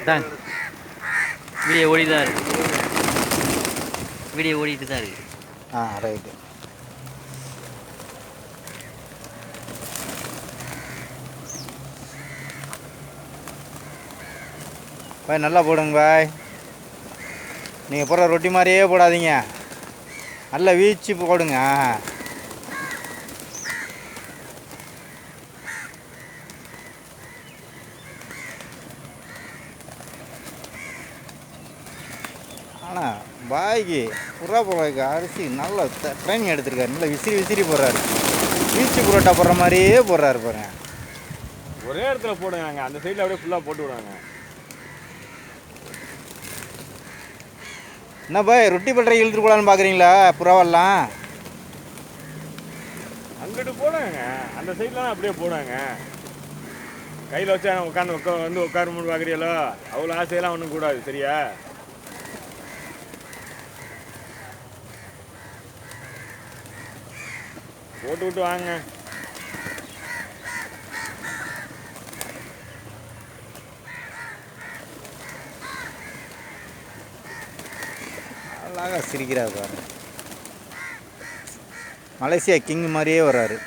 தான் வீடியோ ஓடிட்டு தான் இருக்கு. வீடியோ ஓடிட்டு தான் இருக்கு. ரைட்டு. பாய் நல்லா போடுங்க பாய். நீங்கள் போடுற ரொட்டி மாதிரியே போடாதீங்க, நல்லா வீச்சு போடுங்க. ஆனால் பாய்க்கு புறா போடுறதுக்கு அரிசி நல்லா ட்ரைனிங் எடுத்திருக்காரு. நல்லா விசிறி விசிறி போடுறாரு. வீச்சு புரோட்டா போடுற மாதிரியே போடுறாரு பாருங்க. ஒரே இடத்துல போடுங்க, அந்த சைடில் அப்படியே ஃபுல்லாக போட்டு விடுவாங்க. என்ன பாய் ரொட்டி பட்டறை இழுத்துட்டு போகலான்னு பார்க்குறீங்களா? புறாவெல்லாம் அங்கிட்டு போடுங்க, அந்த சைட்லாம் அப்படியே போடுவாங்க. கையில் வச்சா உட்காந்து உட்காரும்போது பார்க்குறீங்களோ, அவ்வளோ ஆசையெல்லாம் ஒன்றும் கூடாது, சரியா? போட்டு விட்டு வாங்க. அழகாக சிரிக்கிறார் பாருங்க. மலேசியா கிங் மாதிரியே வர்றாரு.